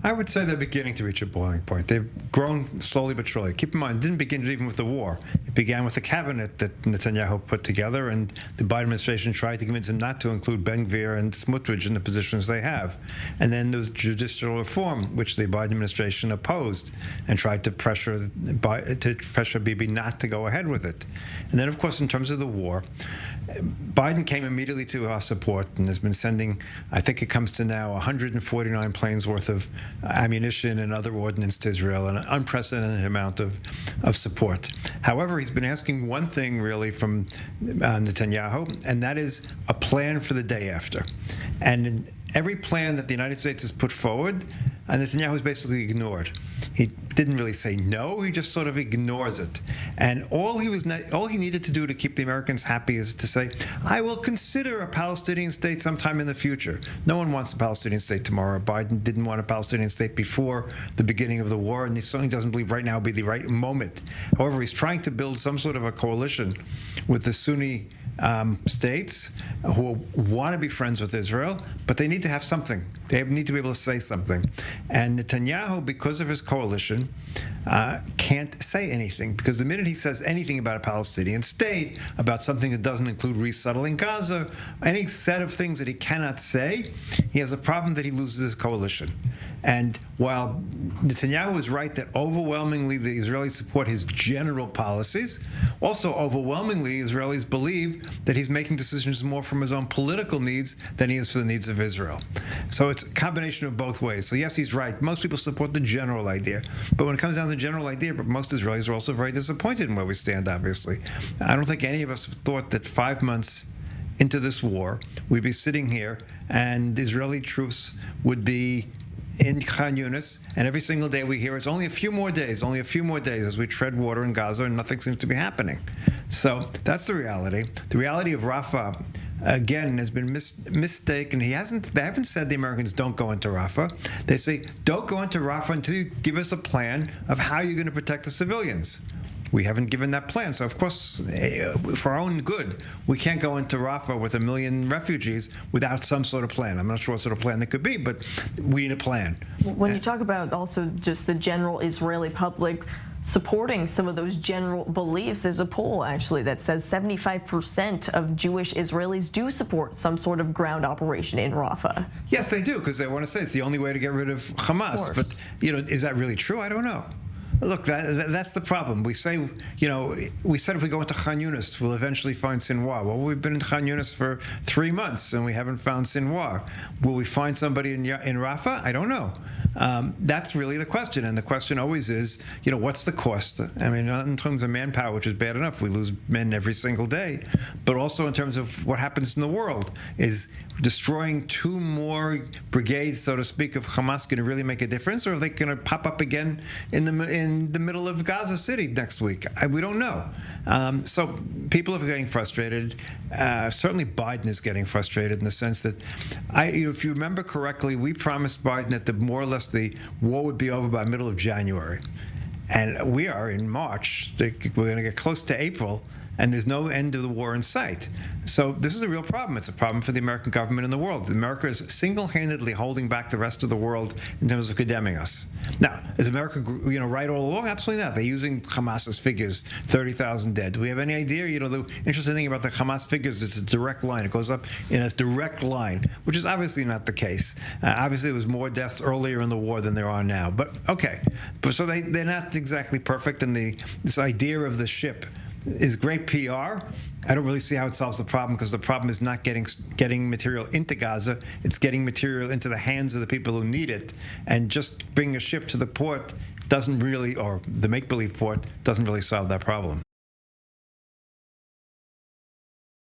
I would say they're beginning to reach a boiling point. They've grown slowly but surely. Keep in mind, it didn't begin even with the war. It began with the cabinet that Netanyahu put together, and the Biden administration tried to convince him not to include Ben Gvir and Smotrich in the positions they have. And then there was judicial reform, which the Biden administration opposed and tried to pressure Bibi not to go ahead with it. And then, of course, in terms of the war, Biden came immediately to our support and has been sending, I think it comes to now 149 planes worth of ammunition and other ordnance to Israel, an unprecedented amount of support. However, he's been asking one thing really from Netanyahu, and that is a plan for the day after. And in every plan that the United States has put forward, Netanyahu has basically ignored. He didn't really say no, he just sort of ignores it. And all he needed to do to keep the Americans happy is to say, I will consider a Palestinian state sometime in the future. No one wants a Palestinian state tomorrow. Biden didn't want a Palestinian state before the beginning of the war, and he certainly doesn't believe right now would be the right moment. However, he's trying to build some sort of a coalition with the Sunni states who want to be friends with Israel, but they need to have something. They need to be able to say something. And Netanyahu, because of his coalition, can't say anything, because the minute he says anything about a Palestinian state, about something that doesn't include resettling Gaza, any set of things that he cannot say, he has a problem that he loses his coalition. And while Netanyahu is right that overwhelmingly the Israelis support his general policies, also overwhelmingly Israelis believe that he's making decisions more from his own political needs than he is for the needs of Israel. So it's a combination of both ways. So yes, he's right. Most people support the general idea. But when it comes down to the general idea, but most Israelis are also very disappointed in where we stand, obviously. I don't think any of us thought that 5 months into this war, we'd be sitting here and Israeli troops would be in Khan Yunis, and every single day we hear it's only a few more days as we tread water in Gaza, and nothing seems to be happening. So that's the reality. The reality of Rafah, again, has been mistaken. They haven't said the Americans don't go into Rafah. They say, don't go into Rafah until you give us a plan of how you're going to protect the civilians. We haven't given that plan. So, of course, for our own good, we can't go into Rafah with 1 million refugees without some sort of plan. I'm not sure what sort of plan that could be, but we need a plan. When you talk about also just the general Israeli public supporting some of those general beliefs, there's a poll actually that says 75% of Jewish Israelis do support some sort of ground operation in Rafah. Yes, they do, because they want to say it's the only way to get rid of Hamas. But, is that really true? I don't know. Look, that's the problem. We say, we said if we go into Khan Yunis, we'll eventually find Sinwar. Well, we've been in Khan Yunis for 3 months and we haven't found Sinwar. Will we find somebody in Rafah? I don't know. That's really the question. And the question always is, what's the cost? I mean, not in terms of manpower, which is bad enough. We lose men every single day. But also in terms of what happens in the world. Is destroying 2 more brigades, so to speak, of Hamas going to really make a difference? Or are they going to pop up again in the middle of Gaza City next week? We don't know. So people are getting frustrated. Certainly Biden is getting frustrated in the sense that, if you remember correctly, we promised Biden that more or less the war would be over by middle of January. And we are in March. We're going to get close to April, and there's no end of the war in sight. So this is a real problem. It's a problem for the American government and the world. America is single-handedly holding back the rest of the world in terms of condemning us. Now, is America, right all along? Absolutely not. They're using Hamas's figures, 30,000 dead. Do we have any idea? The interesting thing about the Hamas figures is it's a direct line. It goes up in a direct line, which is obviously not the case. Obviously, there was more deaths earlier in the war than there are now. But okay, so they're not exactly perfect, and this idea of the ship is great PR. I don't really see how it solves the problem, because the problem is not getting material into Gaza. It's getting material into the hands of the people who need it. And just bringing a ship to the port doesn't really, or the make-believe port, doesn't really solve that problem.